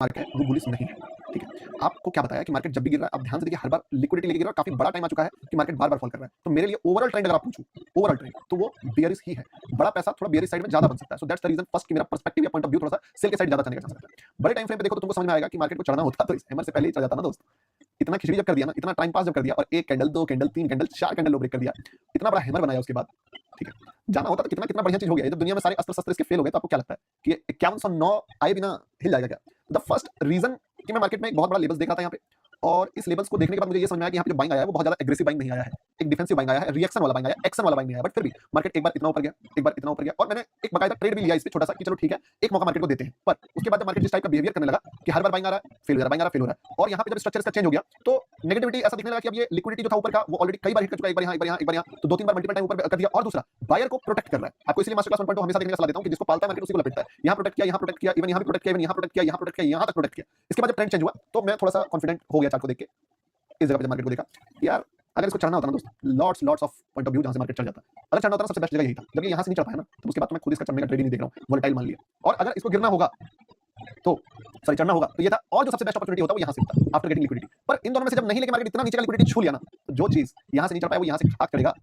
Market है वो bullish नहीं है, ठीक है। आपको क्या बताया कि मार्केट जब भी गिर रहा है, आप ध्यान से देखिए हर बार लिक्विडिटी लेके गिर रहा है, काफ़ी बड़ा टाइम आ चुका है कि मार्केट बार-बार फॉल कर रहा है। तो मेरे लिए ओवरऑल ट्रेंड अगर आप पूछूँ, ओवरऑल ट्रेंड तो वो बेयरिश ही है। बड़ा पैसा थोड़ा बेयरिश साइड में ज़्यादा बन सकता है। So that's the reason first कि मेरा पर्सपेक्टिव या पॉइंट ऑफ व्यू थोड़ा-सा सेल के साइड ज़्यादा चलने का चांस रहता है। बड़े टाइम फ्रेम पे देखो तो तुमको समझ में आएगा कि मार्केट को चढ़ना होता तो इस हैमर से पहले ही चढ़ जाता ना दोस्त। इतना खिचड़ी जब कर दिया ना, इतना टाइम पास जब कर दिया और 1 कैंडल, 2 कैंडल, 3 कैंडल, 4 कैंडल लो ब्रेक कर दिया, इतना बड़ा हैमर बनाया उसके बाद, ठीक है। जाना होता तो कितना-कितना बढ़िया चीज़ हो गया। ये जब दुनिया में सारे अस्त्र-शस्त्र इसके फेल हो गए तो आपको क्या लगता है कि 5109 आए बिना हिल जाएगा क्या? द फर्स्ट रीज़न कि मैं मार्केट में एक बहुत बड़ा लेवल्स देख रहा था यहाँ पे और इस लेवल्स को देखने के बाद मुझे ये समझ में आया कि यहाँ पे जो बाइंग आया है वो बहुत ज़्यादा एग्रेसिव बाइंग नहीं आया है। एक डिफेंसिव बाइंग आया है, रिएक्शन वाला बाइंग आया है, एक्शन वाला बाइंग नहीं आया। बट फिर भी मार्केट एक बार इतना ऊपर गया, एक बार इतना ऊपर गया और मैंने एक बाकायदा ट्रेड भी लिया इस पे छोटा-सा कि चलो ठीक है, एक मौका मार्केट को देते हैं। पर उसके बाद जब मार्केट जिस टाइप का बिहेवियर करने लगा कि हर बार बाइंग आ रहा है, फेल हो रहा है, बाइंग आ रहा है, फेल हो रहा है और यहाँ पे जब स्ट्रक्चर इसका चेंज हो गया तो नेगेटिविटी ऐसा दिखने लगा कि अब ये लिक्विडिटी जो था ऊपर का वो ऑलरेडी कई बार हिट कर चुका है, एक बार यहाँ, एक बार यहाँ, एक बार यहाँ, तो 2-3 बार मल्टीपल टाइम ऊपर कर दिया और दूसरा बायर को प्रोटेक्ट कर रहा है। आपको इसलिए मास्टर क्लास 1.2 हमेशा देखने का सलाह देता हूँ कि जिसको पालता है मार्केट उसी को लपेटता है। यहाँ प्रोटेक्ट किया, यहाँ प्रोटेक्ट किया, इवन यहाँ भी प्रोटेक्ट किया, इवन यहाँ प्रोटेक्ट किया, यहाँ प्रोटेक्ट किया, यहाँ तक प्रोटेक्ट किया। इसके बाद जब ट्रेंड चेंज हुआ तो मैं थोड़ा-सा कॉन्फिडेंट हो गया चार्ट को देख के। इस जगह पे जब मार्केट को देखा, यार अगर इसको चढ़ना होता ना दोस्त, lots of point of view जहाँ से मार्केट चढ़ जाता। अगर चढ़ना होता ना सबसे बेस्ट जगह यही था। जब ये यहाँ से नहीं चढ़ पाया ना, तो उसके बाद तो मैं खुद इसका चढ़ने का ट्रेड ही नहीं देख रहा हूँ, वोलेटाइल मान लिया। और अगर इसको गिरना होगा तो सॉरी चढ़ना होगा तो ये था और जो सबसे बेस्ट अपॉर्चुनिटी होता है वो यहाँ से होता आफ्टर गेटिंग लिक्विडिटी। पर इन दोनों में से जब नहीं लेके मार्केट इतना नीचे का लिक्विडिटी छू लिया ना, तो जो चीज़ यहाँ से नहीं चढ़ पाया वो यहाँ से खाक चढ़ेगा।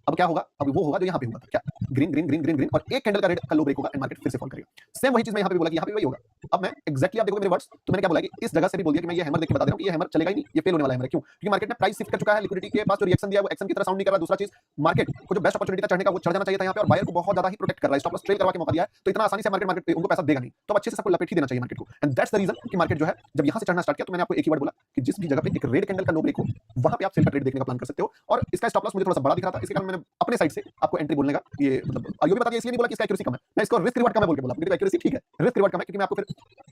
अब क्या होगा? अब वो होगा जो यहाँ पे हुआ था। क्या? Green, green, green, green, green और एक कैंडल का रेड का लो ब्रेक होगा एंड मार्केट फिर से फॉल करेगा। सेम वही चीज़ मैं यहाँ पे भी बोला कि यहाँ पे वही होगा। अब मैं एक्ज़ैक्टली आप देखोगे मेरे वर्ड्स तो मैंने क्या बोला कि इस जगह से भी बोल दिया कि मैं ये हैमर देख के बता दे रहा हूँ कि ये हैमर चलेगा ही नहीं, ये फेल होने वाला हैमर है। क्यों? क्योंकि मार्केट ने प्राइस शिफ्ट कर चुका है, लिक्विडिटी के पास जो रिएक्शन दिया है वो एक्शन की तरह साउंड नहीं कर रहा। दूसरा चीज़ मार्केट को जो बेस्ट अपॉर्चुनिटी था चढ़ने का वो चढ़ जाना चाहिए था यहाँ पे और बायर को बहुत ज़्यादा ही प्रोटेक्ट कर रहा है। स्टॉप लॉस ट्रेल करवा के मौका दिया है तो इतना आसानी से मार्केट उनको पैसा देगा नहीं। तो अब अच्छे से सबको लपेट ही देना चाहिए मार्केट को एंड दैट्स द रीज़न कि मार्केट जो है जब यहाँ से चढ़ना स्टार्ट किया तो मैंने आपको एक ही वर्ड बोला कि जिस भी जगह पे एक रेड कैंडल का लो ब्रेक हो वहाँ पे आप सेल का ट्रेड देखने का प्लान कर सकते हो और इसका स्टॉप लॉस मुझे थोड़ा सा बड़ा दिख रहा था। इसके कारण मैंने अपने साइड से आपको एंट्री बोलने का ये मतलब ये भी बता दिया इसलिए नहीं बोला कि इसका एक्यूरेसी कम है। मैं इसको रिस्क रिवार्ड कम है बोल के बोला क्योंकि एक्यूरेसी ठीक है, रिस्क रिवार्ड कम है क्योंकि मैं आपको फिर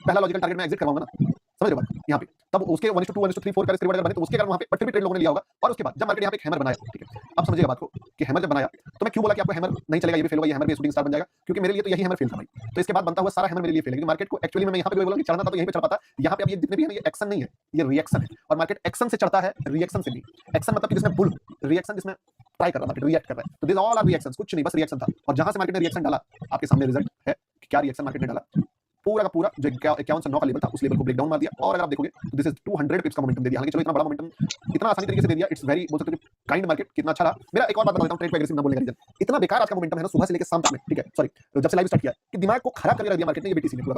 पहला लॉजिकल टारगेट में एग्जिट करवाऊंगा ना, समझ रहे हो बात यहाँ पे। तब उसके 1:2 1:3 4 का रिस्क रिवार्ड अगर बने तो उसके कारण वहाँ पे फिर भी ट्रेड लोगों ने लिया होगा और उसके बाद जब मार्केट यहाँ पे एक हैमर बनाया, ठीक है, अब समझिएगा बात को कि हैमर जब बनाया तो मैं क्यों बोला कि आपको हैमर नहीं चलेगा, ये भी फेल होगा, ये हैमर भी शूटिंग स्टार बन जाएगा क्योंकि मेरे लिए तो यही हैमर फेल था भाई। तो इसके बाद बनता हुआ सारा हैमर मेरे लिए फेल है क्योंकि मार्केट को एक्चुअली मैं यहाँ पे बोला कि चढ़ना था तो यहीं पे चढ़ पाता। यहाँ पे अब ये जितने भी है ये एक्शन नहीं है, ये रिएक्शन है और मार्केट एक्शन से चढ़ता है, रिएक्शन से नहीं। एक्शन मतलब कि जिसमें बुल, रिएक्शन जिसमें ट्राई कर रहा मार्केट रिएक्ट कर रहा है। तो दिस ऑल आर रिएक्शंस, कुछ नहीं बस रिएक्शन था और जहां से मार्केट ने रिएक्शन डाला आपके सामने रिजल्ट है कि क्या रिएक्शन मार्केट ने डाला। पूरा का पूरा जो 5109 का लेवल था उस लेवल को ब्रेक डाउन मार दिया और अगर आप देखोगे तो दिस इज 200 पिप्स का मोमेंटम दे दिया। हालांकि चलो इतना बड़ा मोमेंटम इतना आसानी तरीके से दे दिया, इट्स वेरी बोल सकते हो काइंड मार्केट कितना अच्छा रहा। मेरा एक और बात बता देता हूं ट्रेड को एग्रेसिव ना बोलने का रीजन, इतना बेकार आज का मोमेंटम है ना सुबह से लेकर शाम तक में, ठीक है, सॉरी जब से लाइव स्टार्ट किया कि दिमाग को खराब करके रख दिया मार्केट ने ये बीटीसी ने पूरा।